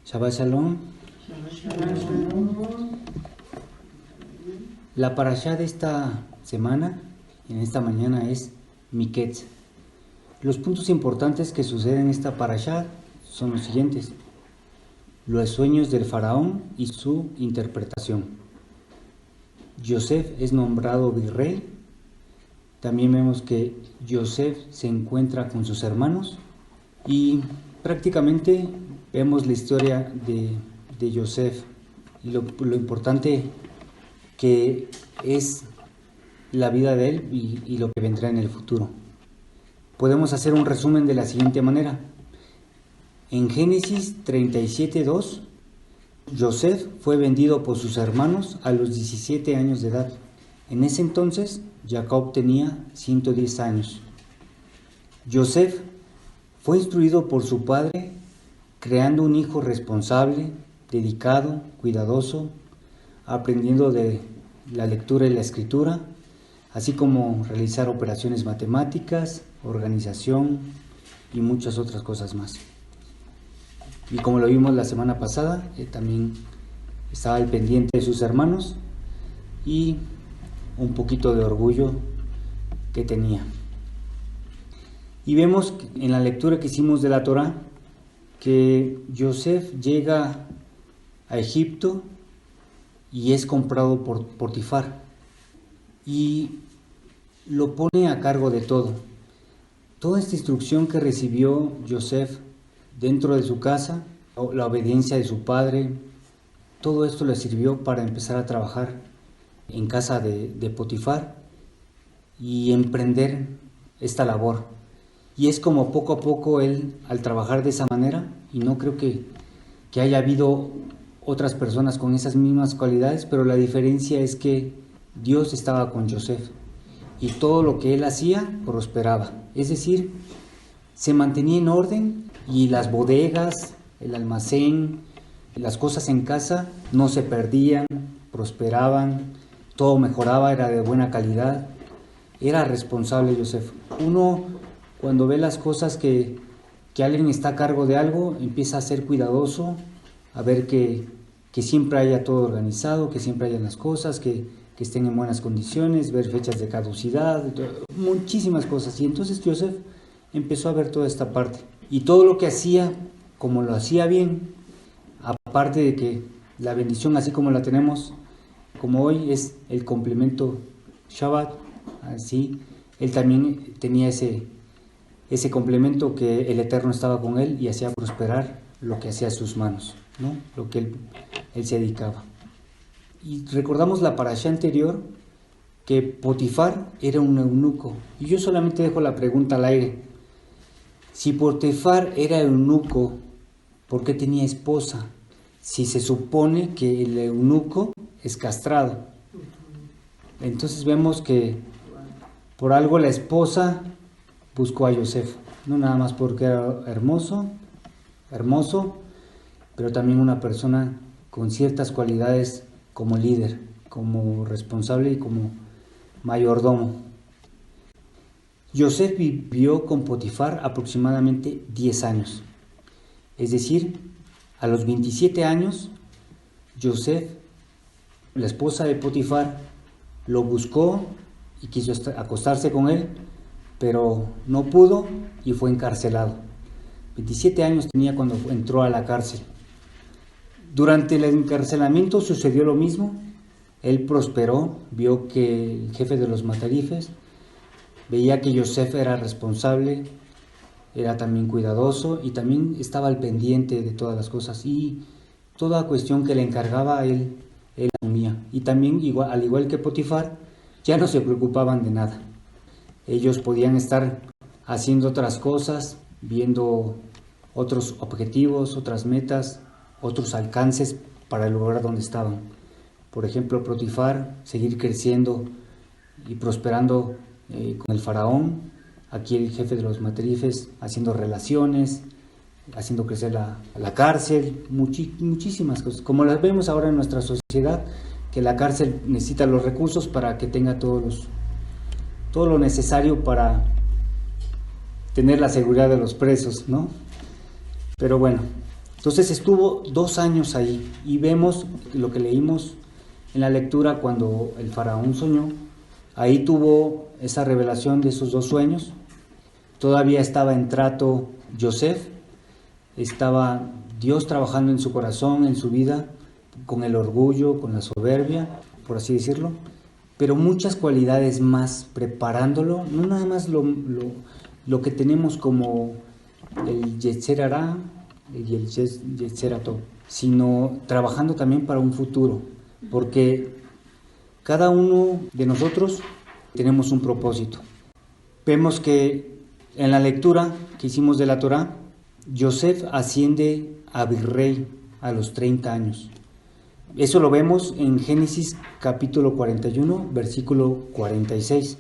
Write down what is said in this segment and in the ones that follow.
Shabbat Shalom. La parashá de esta semana, en esta mañana, es Miketz. Los puntos importantes que suceden en esta parashá son los siguientes: los sueños del faraón y su interpretación. Yosef es nombrado virrey. También vemos que Yosef se encuentra con sus hermanos y prácticamente vemos la historia de Yosef y lo importante que es la vida de él y lo que vendrá en el futuro. Podemos hacer un resumen de la siguiente manera. En Génesis 37:2, Yosef fue vendido por sus hermanos a los 17 años de edad. En ese entonces, Jacob tenía 110 años. Yosef fue instruido por su padre, creando un hijo responsable, dedicado, cuidadoso, aprendiendo de la lectura y la escritura, así como realizar operaciones matemáticas, organización y muchas otras cosas más. Y como lo vimos la semana pasada, también estaba al pendiente de sus hermanos y un poquito de orgullo que tenía. Y vemos en la lectura que hicimos de la Torá que Yosef llega a Egipto y es comprado por Potifar y lo pone a cargo de todo. Toda esta instrucción que recibió Yosef dentro de su casa, la obediencia de su padre, todo esto le sirvió para empezar a trabajar en casa de Potifar y emprender esta labor. Y es como poco a poco él, al trabajar de esa manera, y no creo que haya habido otras personas con esas mismas cualidades, pero la diferencia es que Dios estaba con Yosef y todo lo que él hacía prosperaba. Es decir, se mantenía en orden y las bodegas, el almacén, las cosas en casa no se perdían, prosperaban, todo mejoraba, era de buena calidad. Era responsable Yosef. Uno, cuando ve las cosas que alguien está a cargo de algo, empieza a ser cuidadoso, a ver que siempre haya todo organizado, que siempre hayan las cosas, que estén en buenas condiciones, ver fechas de caducidad, muchísimas cosas. Y entonces Yosef empezó a ver toda esta parte. Y todo lo que hacía, como lo hacía bien, aparte de que la bendición, así como la tenemos, como hoy es el complemento Shabbat, así, él también tenía ese complemento que el Eterno estaba con él y hacía prosperar lo que hacía sus manos, ¿no? Lo que él se dedicaba. Y recordamos la parashá anterior que Potifar era un eunuco. Y yo solamente dejo la pregunta al aire. Si Potifar era eunuco, ¿por qué tenía esposa? Si se supone que el eunuco es castrado. Entonces vemos que por algo la esposa buscó a Yosef, no nada más porque era hermoso, pero también una persona con ciertas cualidades como líder, como responsable y como mayordomo. Yosef vivió con Potifar aproximadamente 10 años, es decir, a los 27 años, Yosef, la esposa de Potifar, lo buscó y quiso acostarse con él, pero no pudo y fue encarcelado. 27 años tenía cuando entró a la cárcel. Durante el encarcelamiento sucedió lo mismo. Él prosperó, vio que el jefe de los matarifes veía que Yosef era responsable, era también cuidadoso y también estaba al pendiente de todas las cosas, y toda cuestión que le encargaba él asumía. Y también, al igual que Potifar, ya no se preocupaban de nada. Ellos podían estar haciendo otras cosas, viendo otros objetivos, otras metas, otros alcances para el lugar donde estaban. Por ejemplo, Potifar, seguir creciendo y prosperando con el faraón. Aquí el jefe de los matarifes haciendo relaciones, haciendo crecer la cárcel, muchísimas cosas. Como las vemos ahora en nuestra sociedad, que la cárcel necesita los recursos para que tenga todo lo necesario para tener la seguridad de los presos, ¿no? Pero bueno, Entonces estuvo 2 años ahí y vemos lo que leímos en la lectura cuando el faraón soñó. Ahí tuvo esa revelación de esos 2 sueños. Todavía estaba en trato Yosef, estaba Dios trabajando en su corazón, en su vida, con el orgullo, con la soberbia, por así decirlo, pero muchas cualidades más, preparándolo, no nada más lo que tenemos como el Yetzer Hará y el Yetzer Tov, sino trabajando también para un futuro, porque cada uno de nosotros tenemos un propósito. Vemos que en la lectura que hicimos de la Torá, Yosef asciende a virrey a los 30 años. Eso lo vemos en Génesis capítulo 41, versículo 46.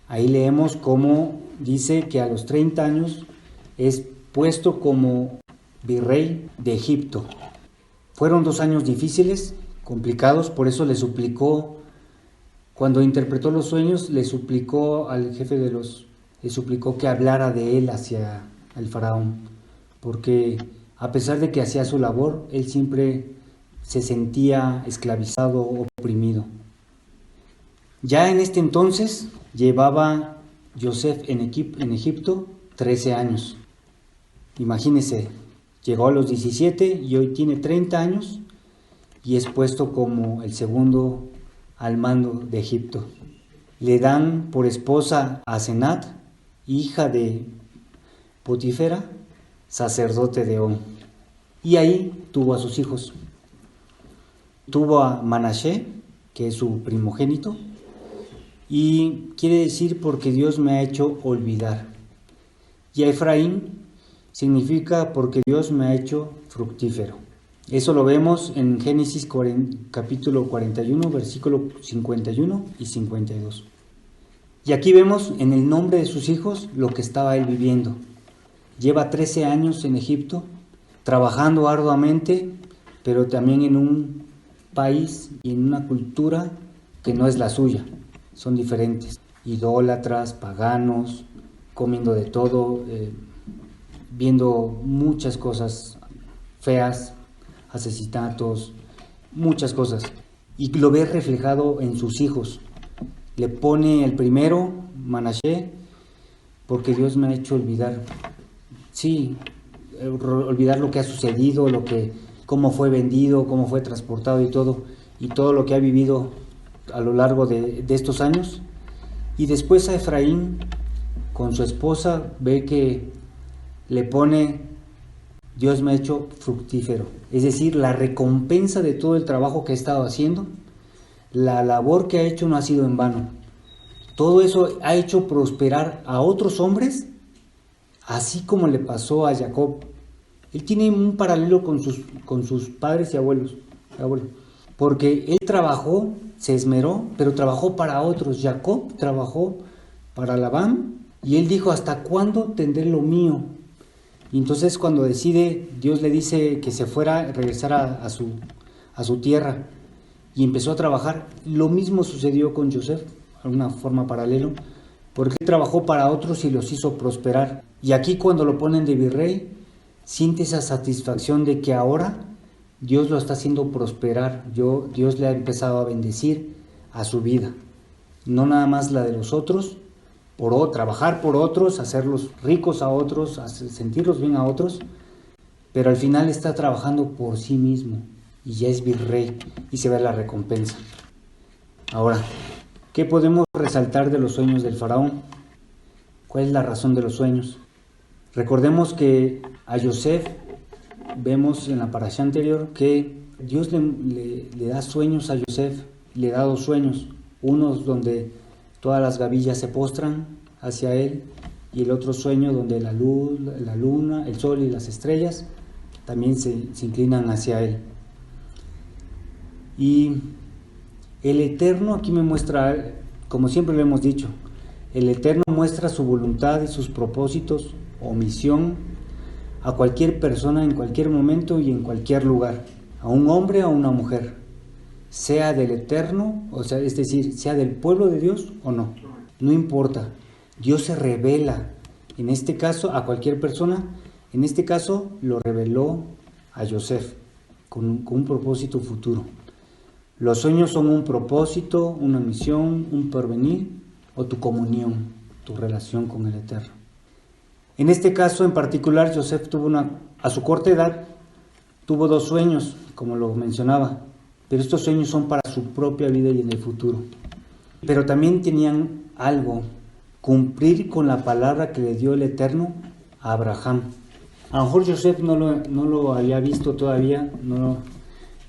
Ahí leemos cómo dice que a los 30 años es puesto como virrey de Egipto. Fueron 2 años difíciles, complicados, por eso le suplicó, cuando interpretó los sueños, le suplicó al jefe le suplicó que hablara de él hacia el faraón, porque a pesar de que hacía su labor, él siempre se sentía esclavizado, oprimido. Ya en este entonces llevaba Yosef en Egipto 13 años. Imagínense, llegó a los 17 y hoy tiene 30 años y es puesto como el segundo al mando de Egipto. Le dan por esposa a Asenat, hija de Potifera, sacerdote de On. Y ahí tuvo a sus hijos. Tuvo a Manashe, que es su primogénito, y quiere decir porque Dios me ha hecho olvidar. Y a Efraín significa porque Dios me ha hecho fructífero. Eso lo vemos en Génesis capítulo 41, versículo 51 y 52. Y aquí vemos en el nombre de sus hijos lo que estaba él viviendo. Lleva 13 años en Egipto, trabajando arduamente, pero también en un país y en una cultura que no es la suya, son diferentes, idólatras, paganos, comiendo de todo, viendo muchas cosas feas, asesinatos, muchas cosas, y lo ve reflejado en sus hijos. Le pone el primero, Manashe, porque Dios me ha hecho olvidar, sí, olvidar lo que ha sucedido, cómo fue vendido, cómo fue transportado y todo lo que ha vivido a lo largo de estos años. Y después a Efraín, con su esposa, ve que le pone, Dios me ha hecho fructífero, es decir, la recompensa de todo el trabajo que ha estado haciendo, la labor que ha hecho no ha sido en vano. Todo eso ha hecho prosperar a otros hombres, así como le pasó a Jacob. Él tiene un paralelo con sus padres y abuelos, porque él trabajó, se esmeró, pero trabajó para otros. Jacob trabajó para Labán y él dijo, ¿hasta cuándo tendré lo mío? Y entonces cuando decide, Dios le dice que se fuera, regresara a su tierra y empezó a trabajar. Lo mismo sucedió con Yosef, de una forma paralela, porque él trabajó para otros y los hizo prosperar. Y aquí cuando lo ponen de virrey, siente esa satisfacción de que ahora Dios lo está haciendo prosperar. Dios le ha empezado a bendecir a su vida, no nada más la de los otros, trabajar por otros, hacerlos ricos a otros, sentirlos bien a otros, pero al final está trabajando por sí mismo y ya es virrey y se ve la recompensa. Ahora, ¿qué podemos resaltar de los sueños del faraón? ¿Cuál es la razón de los sueños? Recordemos que a Yosef vemos en la parashá anterior que Dios le da sueños a Yosef, le da 2 sueños, unos donde todas las gavillas se postran hacia él y el otro sueño donde la luna, el sol y las estrellas también se inclinan hacia él. Y el Eterno aquí me muestra, como siempre lo hemos dicho, el Eterno muestra su voluntad y sus propósitos o misión a cualquier persona en cualquier momento y en cualquier lugar, a un hombre o a una mujer, sea del Eterno, o sea, es decir, sea del pueblo de Dios o no, no importa. Dios se revela, en este caso, a cualquier persona. En este caso, lo reveló a Yosef con un propósito futuro. Los sueños son un propósito, una misión, un porvenir o tu comunión, tu relación con el Eterno. En este caso en particular, Yosef a su corta edad tuvo 2 sueños, como lo mencionaba, pero estos sueños son para su propia vida y en el futuro. Pero también tenían algo, cumplir con la palabra que le dio el Eterno a Abraham. A lo mejor Yosef no lo había visto todavía,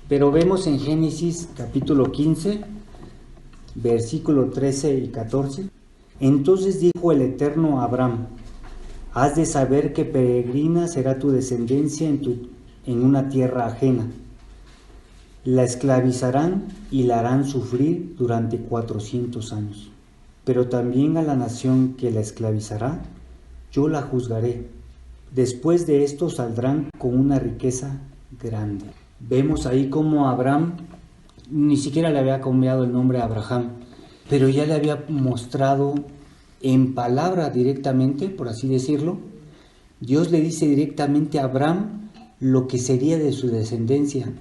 pero vemos en Génesis capítulo 15, versículo 13 y 14. Entonces dijo el Eterno a Abraham: has de saber que peregrina será tu descendencia en una tierra ajena. La esclavizarán y la harán sufrir durante 400 años. Pero también a la nación que la esclavizará, yo la juzgaré. Después de esto saldrán con una riqueza grande. Vemos ahí cómo Abraham ni siquiera le había cambiado el nombre a Abraham, pero ya le había mostrado en palabra directamente, por así decirlo. Dios le dice directamente a Abraham lo que sería de su descendencia.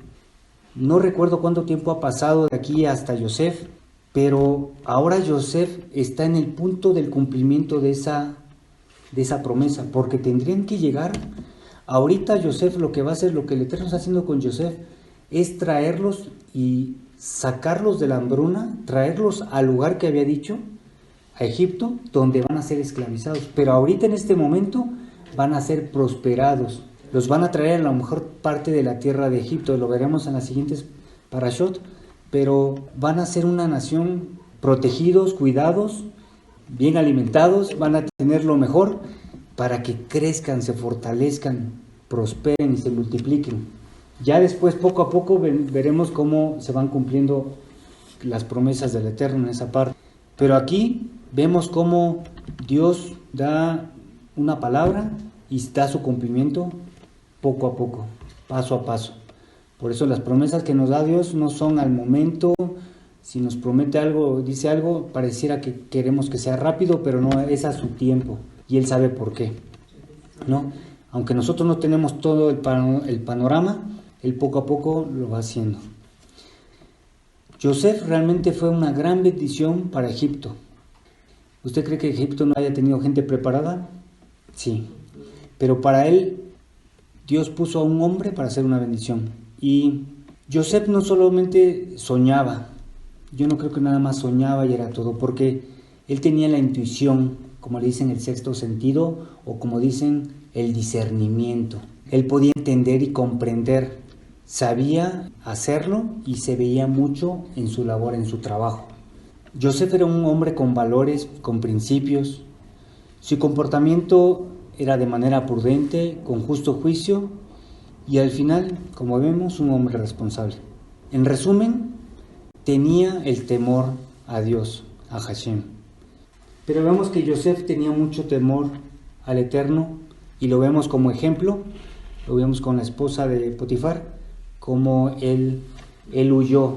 No recuerdo cuánto tiempo ha pasado de aquí hasta Yosef, pero ahora Yosef está en el punto del cumplimiento de esa promesa, porque tendrían que llegar. Ahorita Yosef lo que va a hacer, lo que el Eterno está haciendo con Yosef, es traerlos y sacarlos de la hambruna, traerlos al lugar que había dicho, a Egipto, donde van a ser esclavizados. Pero ahorita en este momento van a ser prosperados. Los van a traer a la mejor parte de la tierra de Egipto, lo veremos en las siguientes parashot, pero van a ser una nación protegidos, cuidados, bien alimentados, van a tener lo mejor para que crezcan, se fortalezcan, prosperen y se multipliquen. Ya después, poco a poco, veremos cómo se van cumpliendo las promesas del Eterno en esa parte. Pero aquí vemos cómo Dios da una palabra y da su cumplimiento poco a poco, paso a paso. Por eso las promesas que nos da Dios no son al momento. Si nos promete algo, dice algo, pareciera que queremos que sea rápido, pero no, es a su tiempo y Él sabe por qué, ¿no? Aunque nosotros no tenemos todo el panorama, Él poco a poco lo va haciendo. Yosef realmente fue una gran bendición para Egipto. ¿Usted cree que Egipto no haya tenido gente preparada? Sí, pero para él Dios puso a un hombre para hacer una bendición. Y Yosef no solamente soñaba, yo no creo que nada más soñaba y era todo, porque él tenía la intuición, como le dicen el sexto sentido, o como dicen el discernimiento. Él podía entender y comprender, sabía hacerlo y se veía mucho en su labor, en su trabajo. Yosef era un hombre con valores, con principios. Su comportamiento era de manera prudente, con justo juicio y al final, como vemos, un hombre responsable. En resumen, tenía el temor a Dios, a Hashem. Pero vemos que Yosef tenía mucho temor al Eterno y lo vemos como ejemplo, lo vemos con la esposa de Potifar, como él huyó,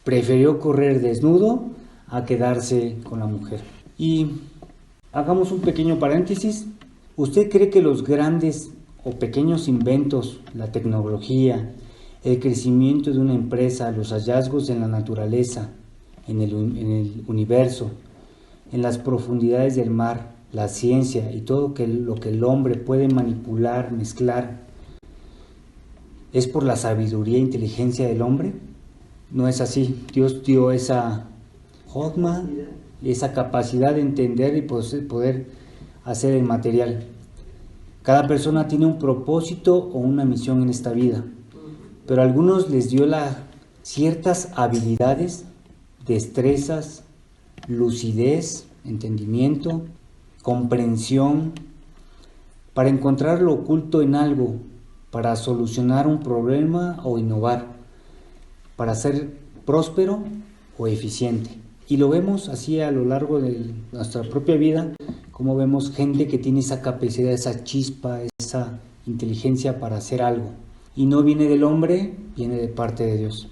prefirió correr desnudo a quedarse con la mujer. Y hagamos un pequeño paréntesis. ¿Usted cree que los grandes o pequeños inventos, la tecnología, el crecimiento de una empresa, los hallazgos en la naturaleza, en el universo, en las profundidades del mar, la ciencia y todo lo que el hombre puede manipular, mezclar, es por la sabiduría e inteligencia del hombre? No es así. Dios dio esa Jodma, esa capacidad de entender y poder hacer el material. Cada persona tiene un propósito o una misión en esta vida, pero a algunos les dio ciertas habilidades, destrezas, lucidez, entendimiento, comprensión, para encontrar lo oculto en algo, para solucionar un problema o innovar, para ser próspero o eficiente. Y lo vemos así a lo largo de nuestra propia vida, como vemos gente que tiene esa capacidad, esa chispa, esa inteligencia para hacer algo. Y no viene del hombre, viene de parte de Dios.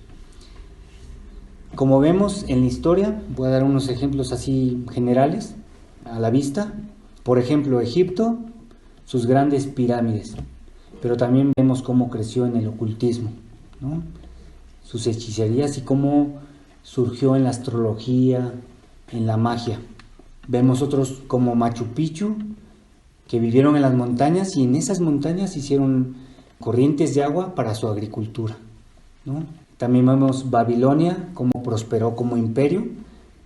Como vemos en la historia, voy a dar unos ejemplos así generales a la vista. Por ejemplo, Egipto, sus grandes pirámides. pero también vemos cómo creció en el ocultismo, ¿no? Sus hechicerías y cómo surgió en la astrología, en la magia. Vemos otros como Machu Picchu, que vivieron en las montañas y en esas montañas hicieron corrientes de agua para su agricultura, ¿no? También vemos Babilonia, cómo prosperó como imperio,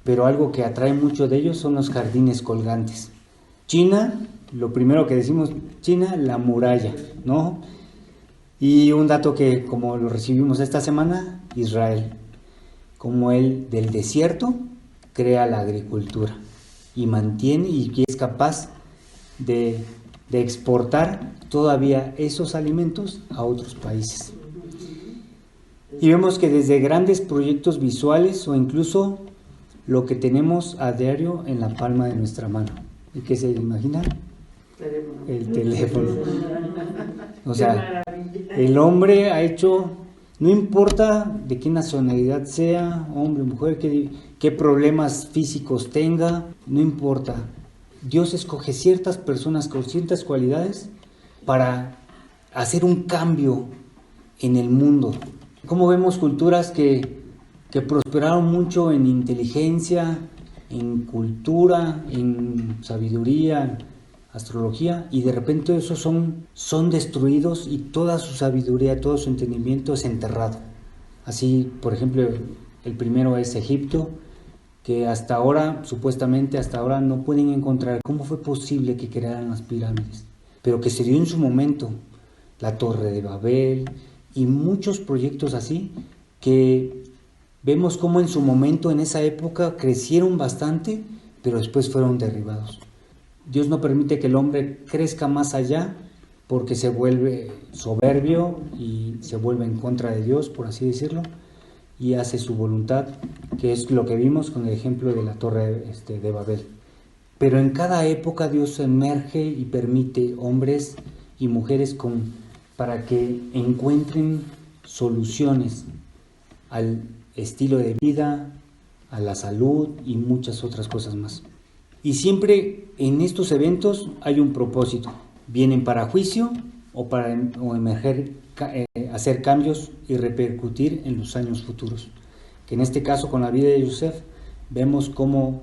pero algo que atrae mucho de ellos son los jardines colgantes. China, lo primero que decimos, China, la muralla, ¿no? Y un dato que como lo recibimos esta semana, Israel, como él del desierto crea la agricultura y mantiene y es capaz de exportar todavía esos alimentos a otros países. Y vemos que desde grandes proyectos visuales o incluso lo que tenemos a diario en la palma de nuestra mano. ¿Y qué se imagina? El teléfono. O sea, el hombre ha hecho, no importa de qué nacionalidad sea, hombre, mujer, qué problemas físicos tenga, no importa. Dios escoge ciertas personas con ciertas cualidades para hacer un cambio en el mundo. Como vemos culturas que prosperaron mucho en inteligencia, en cultura, en sabiduría, en astrología, y de repente esos son destruidos y toda su sabiduría, todo su entendimiento es enterrado. Así, por ejemplo, el primero es Egipto, que hasta ahora, supuestamente hasta ahora, no pueden encontrar cómo fue posible que crearan las pirámides, pero que se dio en su momento, la Torre de Babel y muchos proyectos así, que vemos cómo en su momento, en esa época, crecieron bastante, pero después fueron derribados. Dios no permite que el hombre crezca más allá porque se vuelve soberbio y se vuelve en contra de Dios, por así decirlo, y hace su voluntad, que es lo que vimos con el ejemplo de la Torre de Babel. Pero en cada época Dios emerge y permite hombres y mujeres para que encuentren soluciones al estilo de vida, a la salud y muchas otras cosas más. Y siempre en estos eventos hay un propósito. Vienen para juicio o emerger, hacer cambios y repercutir en los años futuros. Que en este caso, con la vida de Yosef, vemos cómo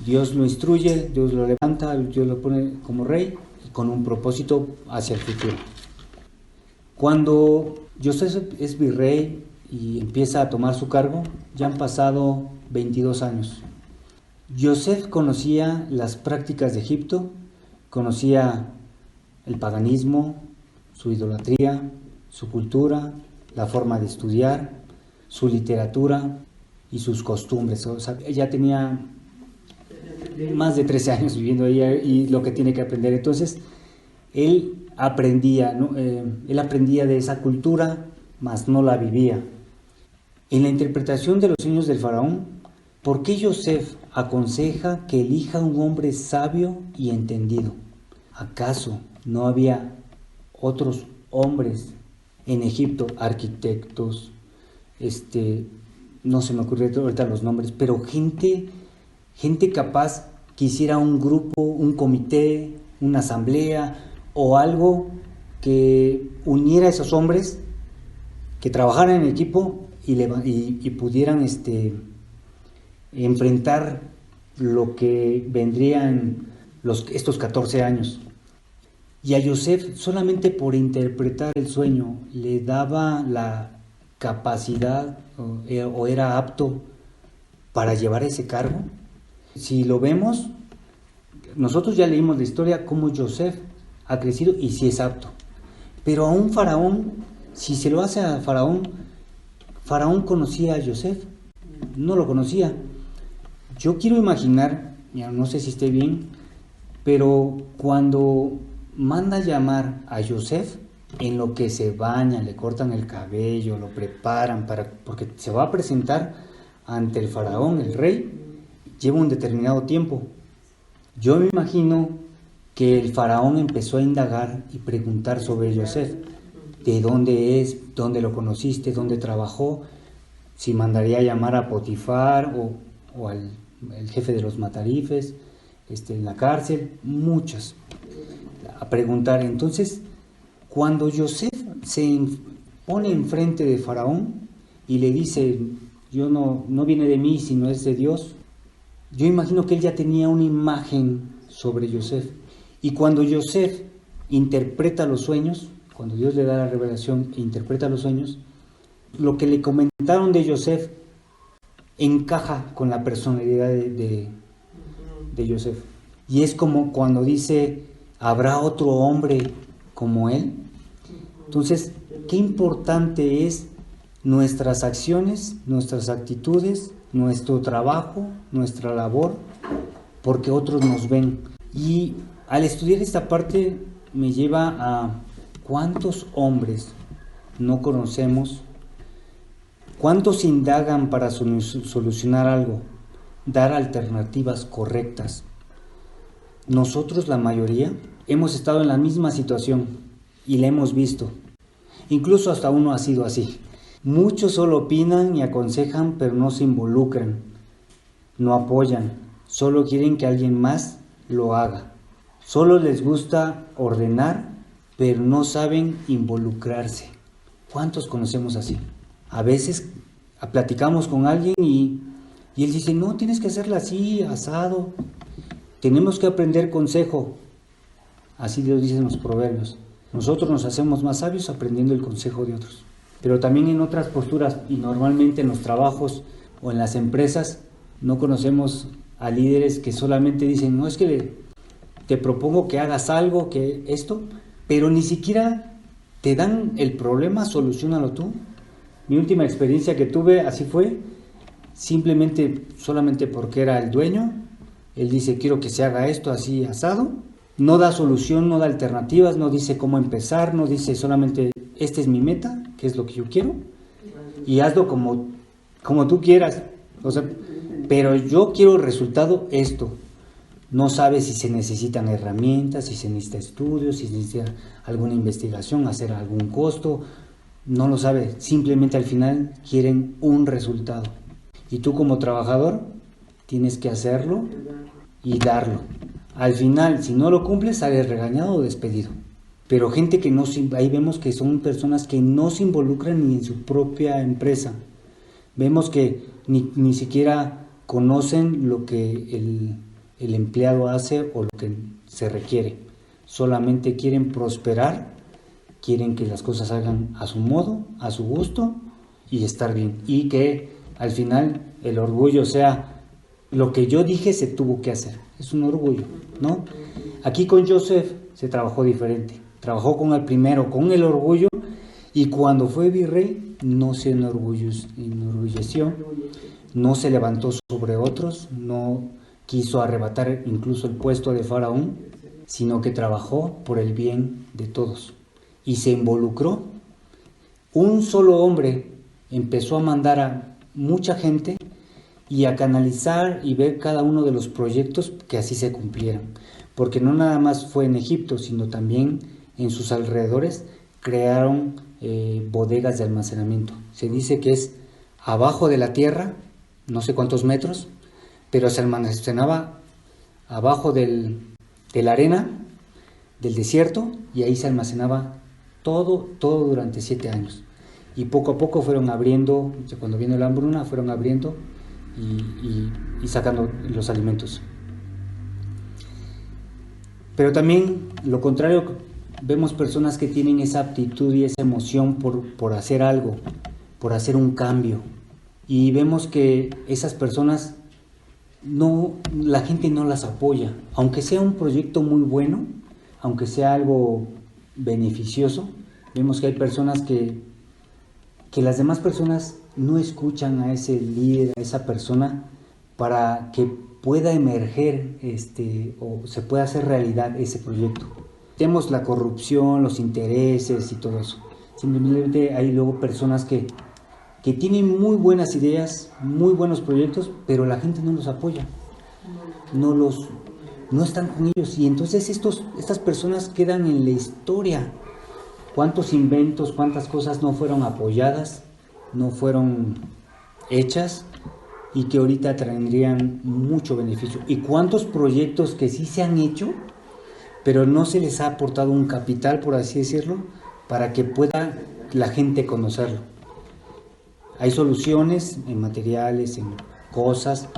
Dios lo instruye, Dios lo levanta, Dios lo pone como rey y con un propósito hacia el futuro. Cuando Yosef es virrey y empieza a tomar su cargo, ya han pasado 22 años. Yosef conocía las prácticas de Egipto, conocía el paganismo, su idolatría, su cultura, la forma de estudiar, su literatura y sus costumbres. O sea, ya tenía más de 13 años viviendo ahí y lo que tiene que aprender. Entonces, él aprendía, ¿no? Él aprendía de esa cultura, mas no la vivía. En la interpretación de los sueños del faraón, ¿por qué Yosef aconseja que elija un hombre sabio y entendido? ¿Acaso no había otros hombres en Egipto, arquitectos, no se me ocurren ahorita los nombres, pero gente capaz que hiciera un grupo, un comité, una asamblea o algo que uniera a esos hombres, que trabajaran en equipo y pudieran enfrentar lo que vendrían estos 14 años? Y a Yosef, solamente por interpretar el sueño, le daba la capacidad o era apto para llevar ese cargo. Si lo vemos, nosotros ya leímos la historia cómo Yosef ha crecido y sí es apto. Pero a un faraón, si se lo hace a Faraón conocía a Yosef, no lo conocía. Yo quiero imaginar, no sé si esté bien, pero cuando manda llamar a Yosef, en lo que se baña, le cortan el cabello, lo preparan porque se va a presentar ante el faraón, el rey, lleva un determinado tiempo. Yo me imagino que el faraón empezó a indagar y preguntar sobre Yosef, de dónde es, dónde lo conociste, dónde trabajó, si mandaría a llamar a Potifar o al jefe de los matarifes, en la cárcel, muchas, a preguntar. Entonces, Cuando Yosef se pone enfrente de Faraón y le dice, yo no viene de mí, sino es de Dios, yo imagino que él ya tenía una imagen sobre Yosef. Y cuando Yosef interpreta los sueños, cuando Dios le da la revelación e interpreta los sueños, lo que le comentaron de Yosef encaja con la personalidad de Yosef. Y es como cuando dice, ¿habrá otro hombre como él? Entonces, qué importante es nuestras acciones, nuestras actitudes, nuestro trabajo, nuestra labor, porque otros nos ven. Y al estudiar esta parte me lleva a cuántos hombres no conocemos, cuántos indagan para solucionar algo, dar alternativas correctas. Nosotros, la mayoría, hemos estado en la misma situación y la hemos visto. Incluso hasta uno ha sido así. Muchos solo opinan y aconsejan, pero no se involucran, no apoyan, solo quieren que alguien más lo haga. Solo les gusta ordenar, pero no saben involucrarse. ¿Cuántos conocemos así? A veces platicamos con alguien y él dice, no, tienes que hacerla así, asado. Tenemos que aprender consejo. Así Dios dice en los proverbios. Nosotros nos hacemos más sabios aprendiendo el consejo de otros. Pero también en otras posturas, y normalmente en los trabajos o en las empresas, no conocemos a líderes que solamente dicen, no, es que te propongo que hagas algo, que esto, pero ni siquiera te dan el problema, soluciónalo tú. Mi última experiencia que tuve así fue, solamente porque era el dueño, él dice, quiero que se haga esto así asado, no da solución, no da alternativas, no dice cómo empezar, no dice solamente, esta es mi meta, que es lo que yo quiero, y hazlo como tú quieras, o sea, pero yo quiero el resultado esto. No sabe si se necesitan herramientas, si se necesita estudios, si se necesita alguna investigación, hacer algún costo, no lo sabe, simplemente al final quieren un resultado. Y tú como trabajador tienes que hacerlo y darlo. Al final, si no lo cumples, sales regañado o despedido. Pero gente que ahí vemos que son personas que no se involucran ni en su propia empresa. Vemos que ni siquiera conocen lo que el empleado hace o lo que se requiere. Solamente quieren prosperar, quieren que las cosas salgan a su modo, a su gusto y estar bien. Y que al final el orgullo sea, lo que yo dije se tuvo que hacer. Es un orgullo, ¿no? Aquí con Yosef se trabajó diferente. Trabajó con el primero, con el orgullo, y cuando fue virrey no se enorgulleció, no se levantó sobre otros, no quiso arrebatar incluso el puesto de Faraón, sino que trabajó por el bien de todos y se involucró. Un solo hombre empezó a mandar a mucha gente y a canalizar y ver cada uno de los proyectos que así se cumplieran, porque no nada más fue en Egipto, sino también en sus alrededores crearon bodegas de almacenamiento. Se dice que es abajo de la tierra, no sé cuántos metros, pero se almacenaba abajo de la arena del desierto, y ahí se almacenaba todo durante 7 años. Y poco a poco fueron abriendo, cuando vino la hambruna, fueron abriendo y sacando los alimentos. Pero también lo contrario, vemos personas que tienen esa aptitud y esa emoción por hacer algo, por hacer un cambio. Y vemos que esas personas la gente no las apoya, aunque sea un proyecto muy bueno, aunque sea algo beneficioso. Vemos que hay personas que las demás personas no escuchan a ese líder, a esa persona, para que pueda emerger o se pueda hacer realidad ese proyecto. Tenemos la corrupción, los intereses y todo eso. Simplemente hay luego personas que tienen muy buenas ideas, muy buenos proyectos, pero la gente no los apoya, no están con ellos, y entonces estas personas quedan en la historia. ¿Cuántos inventos, cuántas cosas no fueron apoyadas, no fueron hechas y que ahorita tendrían mucho beneficio? ¿Y cuántos proyectos que sí se han hecho, pero no se les ha aportado un capital, por así decirlo, para que pueda la gente conocerlo. Hay soluciones en materiales, en cosas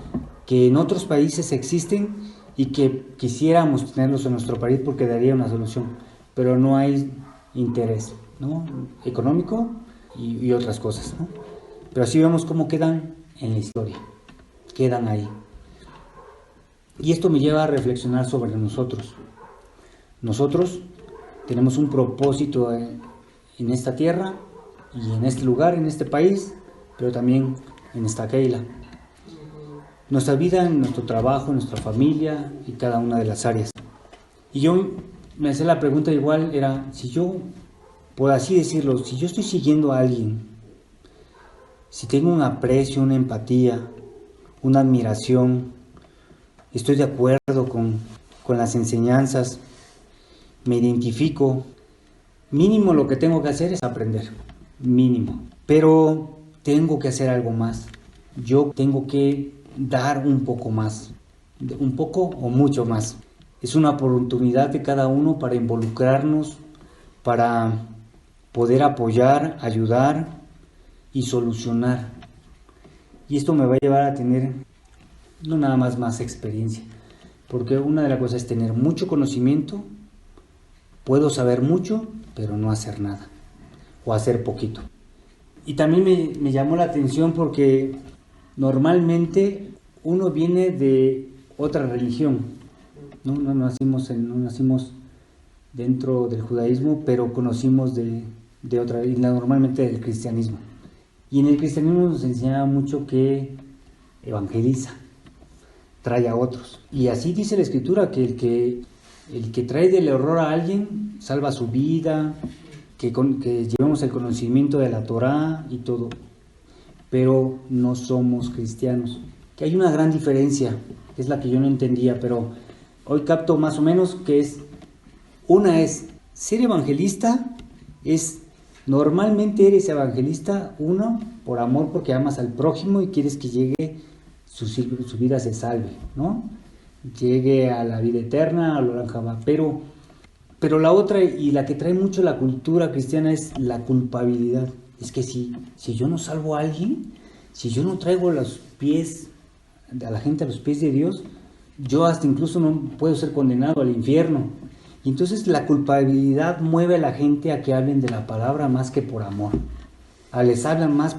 que en otros países existen y que quisiéramos tenerlos en nuestro país porque daría una solución, pero no hay interés, ¿no? Económico y otras cosas, ¿no? Pero así vemos cómo quedan en la historia, quedan ahí. Y esto me lleva a reflexionar sobre nosotros. Nosotros tenemos un propósito en esta tierra y en este lugar, en este país, pero también en esta Keila. Nuestra vida, en nuestro trabajo, en nuestra familia y cada una de las áreas. Y yo me hacía la pregunta igual, era, si yo, por así decirlo, si yo estoy siguiendo a alguien, si tengo un aprecio, una empatía, una admiración, estoy de acuerdo con las enseñanzas, me identifico, mínimo lo que tengo que hacer es aprender, mínimo. Pero tengo que hacer algo más. Yo tengo que dar un poco más, un poco o mucho más. Es una oportunidad de cada uno para involucrarnos, para poder apoyar, ayudar y solucionar. Y esto me va a llevar a tener no nada más experiencia, porque una de las cosas es tener mucho conocimiento. Puedo saber mucho, pero no hacer nada, o hacer poquito. Y también me llamó la atención porque normalmente uno viene de otra religión, no nacimos dentro del judaísmo, pero conocimos de otra, y normalmente del cristianismo. Y en el cristianismo nos enseñaba mucho que evangeliza, trae a otros. Y así dice la Escritura, que el que trae del error a alguien salva su vida, que llevemos el conocimiento de la Torá y todo, pero no somos cristianos. Que hay una gran diferencia, es la que yo no entendía, pero hoy capto más o menos que es ser evangelista, normalmente eres evangelista, uno, por amor, porque amas al prójimo y quieres que llegue, su vida se salve, ¿no? Llegue a la vida eterna, a lo Olam, pero la otra y la que trae mucho la cultura cristiana es la culpabilidad. Es que si yo no salvo a alguien, si yo no traigo a la gente a los pies de Dios, yo hasta incluso no puedo ser condenado al infierno. Y entonces la culpabilidad mueve a la gente a que hablen de la palabra más que por amor. Les hablan más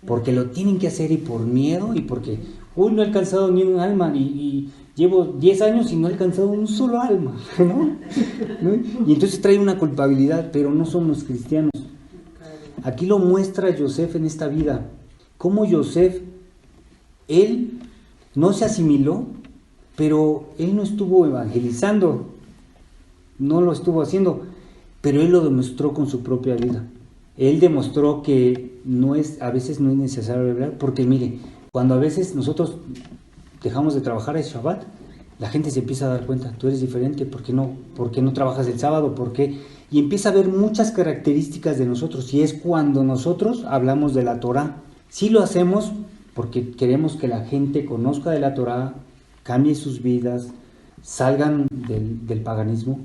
porque lo tienen que hacer y por miedo y porque hoy no he alcanzado ni un alma y llevo 10 años y no he alcanzado un solo alma, ¿no? Y entonces trae una culpabilidad, pero no somos cristianos. Aquí lo muestra Yosef en esta vida. Cómo Yosef, él no se asimiló, pero él no estuvo evangelizando, no lo estuvo haciendo, pero él lo demostró con su propia vida. Él demostró que a veces no es necesario hablar, porque mire, cuando a veces nosotros dejamos de trabajar el Shabbat, la gente se empieza a dar cuenta, tú eres diferente, ¿por qué no trabajas el sábado? ¿Por qué? Y empieza a ver muchas características de nosotros, y es cuando nosotros hablamos de la Torah. Sí lo hacemos porque queremos que la gente conozca de la Torah, cambie sus vidas, salgan del paganismo,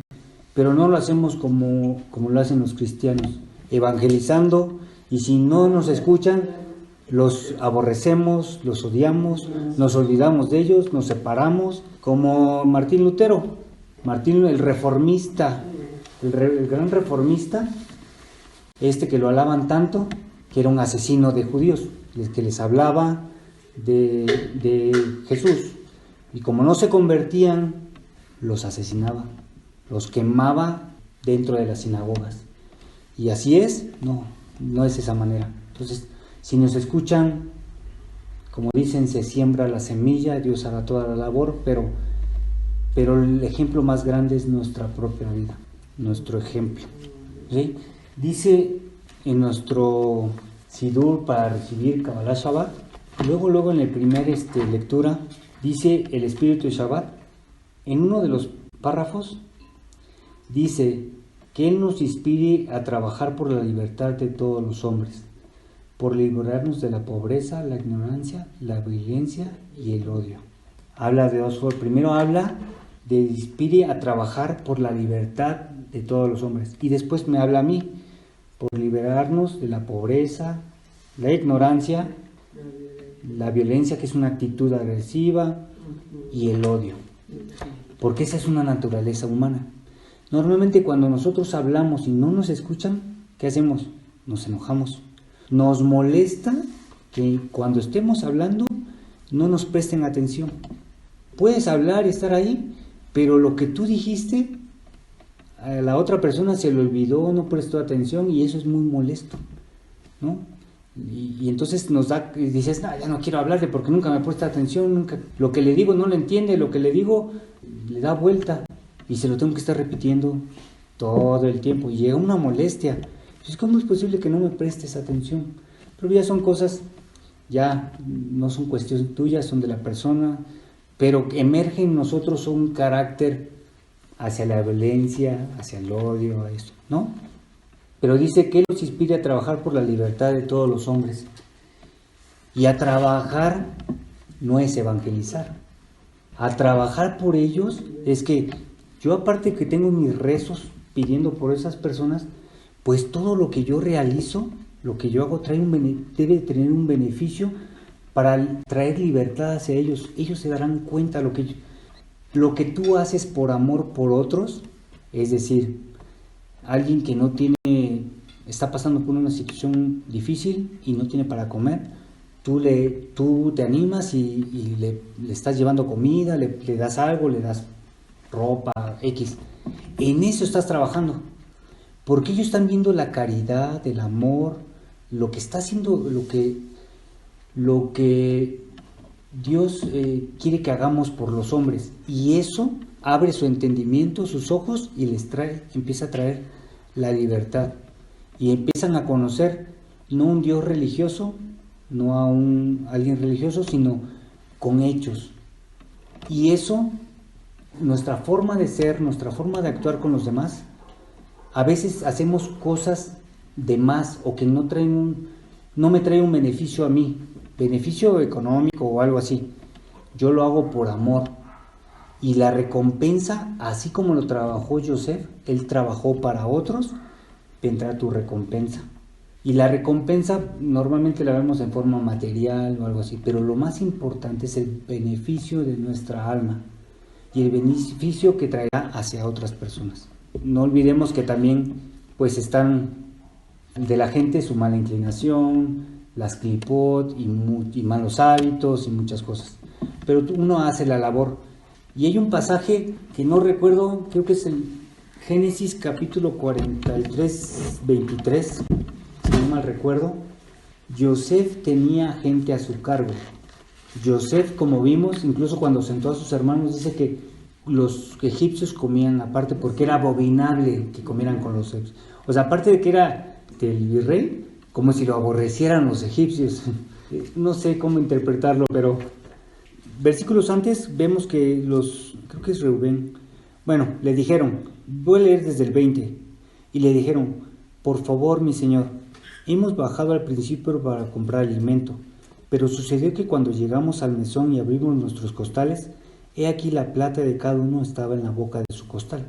pero no lo hacemos como lo hacen los cristianos, evangelizando, y si no nos escuchan, los aborrecemos, los odiamos, nos olvidamos de ellos, nos separamos, como Martín Lutero, el reformista, el gran reformista, que lo alaban tanto, que era un asesino de judíos, que les hablaba de Jesús, y como no se convertían, los asesinaba, los quemaba dentro de las sinagogas. Y así es, no es esa manera. Entonces, si nos escuchan, como dicen, se siembra la semilla, Dios hará toda la labor, pero el ejemplo más grande es nuestra propia vida, nuestro ejemplo, ¿sí? Dice en nuestro Sidur para recibir Kabbalah Shabbat, luego en la primera lectura, dice el Espíritu de Shabbat, en uno de los párrafos, dice que Él nos inspire a trabajar por la libertad de todos los hombres, por librarnos de la pobreza, la ignorancia, la violencia y el odio. Habla de dos formas. Primero habla inspire a trabajar por la libertad de todos los hombres. Y después me habla a mí, por liberarnos de la pobreza, la ignorancia, la violencia, que es una actitud agresiva, y el odio, porque esa es una naturaleza humana. Normalmente cuando nosotros hablamos y no nos escuchan, ¿qué hacemos? Nos enojamos. Nos molesta que cuando estemos hablando no nos presten atención. Puedes hablar y estar ahí, pero lo que tú dijiste, a la otra persona se le olvidó, no prestó atención, y eso es muy molesto, ¿no? Y entonces nos da, y dices, no, ya no quiero hablarle porque nunca me presta atención, nunca, lo que le digo no lo entiende, lo que le digo le da vuelta y se lo tengo que estar repitiendo todo el tiempo y llega una molestia. Entonces, ¿cómo es posible que no me prestes atención? Pero ya son cosas, ya no son cuestiones tuyas, son de la persona, pero emerge en nosotros un carácter hacia la violencia, hacia el odio, a eso, ¿no? Pero dice que Él los inspira a trabajar por la libertad de todos los hombres. Y a trabajar no es evangelizar. A trabajar por ellos es que yo, aparte que tengo mis rezos pidiendo por esas personas, pues todo lo que yo realizo, lo que yo hago, debe tener un beneficio para traer libertad hacia ellos. Ellos se darán cuenta lo que tú haces por amor por otros, es decir, alguien que no tiene, está pasando por una situación difícil y no tiene para comer, tú te animas y le estás llevando comida, le das algo, le das ropa, X. En eso estás trabajando, porque ellos están viendo la caridad, el amor, lo que está haciendo, lo que Dios quiere que hagamos por los hombres, y eso abre su entendimiento, sus ojos, y empieza a traer la libertad, y empiezan a conocer no un Dios religioso, no a alguien religioso, sino con hechos. Y eso, nuestra forma de ser, nuestra forma de actuar con los demás, a veces hacemos cosas de más o que no me trae un beneficio a mí, beneficio económico o algo así. Yo lo hago por amor. Y la recompensa, así como lo trabajó Joseph, él trabajó para otros, vendrá tu recompensa. Y la recompensa normalmente la vemos en forma material o algo así, pero lo más importante es el beneficio de nuestra alma y el beneficio que traerá hacia otras personas. No olvidemos que también pues están de la gente su mala inclinación, las clipot y malos hábitos y muchas cosas. Pero uno hace la labor. Y hay un pasaje que no recuerdo, creo que es el Génesis capítulo 43, 23, si no mal recuerdo. Joseph tenía gente a su cargo. Joseph, como vimos, incluso cuando sentó a sus hermanos, dice que los egipcios comían aparte porque era abominable que comieran con los egipcios. O sea, aparte de que era del virrey, como si lo aborrecieran los egipcios. No sé cómo interpretarlo, pero versículos antes vemos que creo que es Reubén, bueno, le dijeron, voy a leer desde el 20, y le dijeron, por favor, mi señor, hemos bajado al principio para comprar alimento, pero sucedió que cuando llegamos al mesón y abrimos nuestros costales, he aquí la plata de cada uno estaba en la boca de su costal,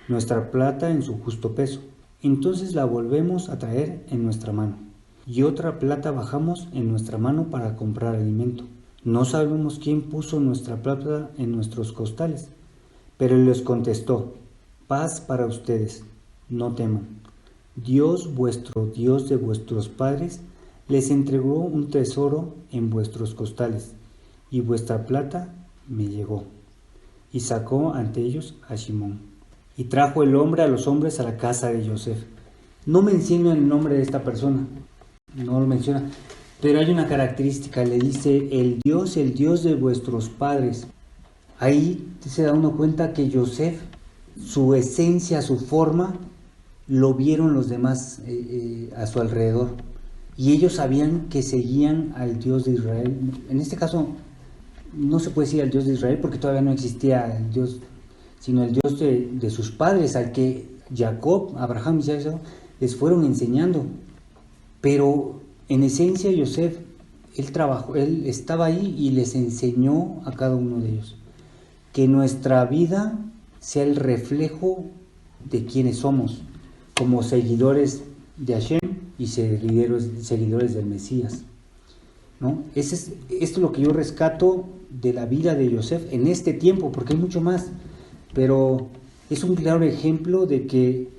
nuestra plata en su justo peso. Entonces la volvemos a traer en nuestra mano, y otra plata bajamos en nuestra mano para comprar alimento. No sabemos quién puso nuestra plata en nuestros costales. Pero él les contestó, paz para ustedes, no teman. Dios, vuestro Dios de vuestros padres, les entregó un tesoro en vuestros costales, y vuestra plata me llegó. Y sacó ante ellos a Simón. Y trajo el hombre a los hombres a la casa de Joseph. No menciona el nombre de esta persona, no lo menciona, pero hay una característica, le dice el Dios de vuestros padres. Ahí se da uno cuenta que Joseph, su esencia, su forma, lo vieron los demás a su alrededor. Y ellos sabían que seguían al Dios de Israel. En este caso, no se puede decir al Dios de Israel porque todavía no existía el Dios, sino el Dios de sus padres, al que Jacob, Abraham y Isaac les fueron enseñando. Pero en esencia Joseph, él estaba ahí y les enseñó a cada uno de ellos. que nuestra vida sea el reflejo de quienes somos, como seguidores de Hashem y seguidores del Mesías, ¿no? Esto es lo que yo rescato de la vida de Yosef en este tiempo, porque hay mucho más, pero es un claro ejemplo de que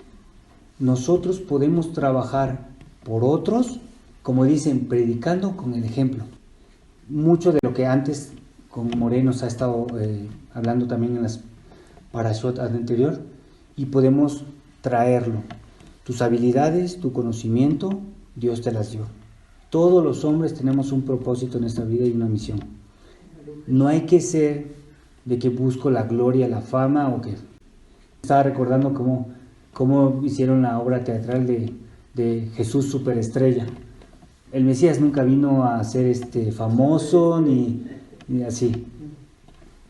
nosotros podemos trabajar por otros, como dicen, predicando con el ejemplo. Mucho de lo que antes con Moreno se ha estado hablando también en las parashot anterior, y podemos traerlo. Tus habilidades, tu conocimiento, Dios te las dio. Todos los hombres tenemos un propósito en esta vida y una misión. No hay que ser de que busco la gloria, la fama, o que... Estaba recordando cómo hicieron la obra teatral de Jesús Superestrella. El Mesías nunca vino a ser famoso ni así.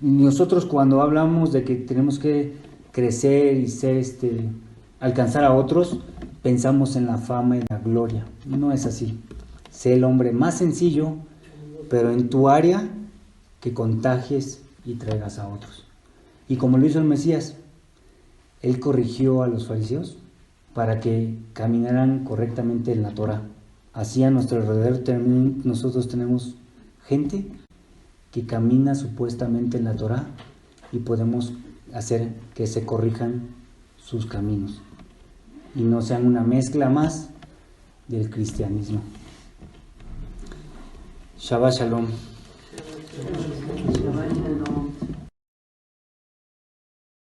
Nosotros cuando hablamos de que tenemos que crecer y ser alcanzar a otros, pensamos en la fama y la gloria. No es así. Sé el hombre más sencillo, pero en tu área que contagies y traigas a otros. Y como lo hizo el Mesías, él corrigió a los fariseos para que caminaran correctamente en la Torah. Así a nuestro alrededor nosotros tenemos gente que camina supuestamente en la Torah y podemos hacer que se corrijan sus caminos y no sean una mezcla más del cristianismo. Shabbat Shalom.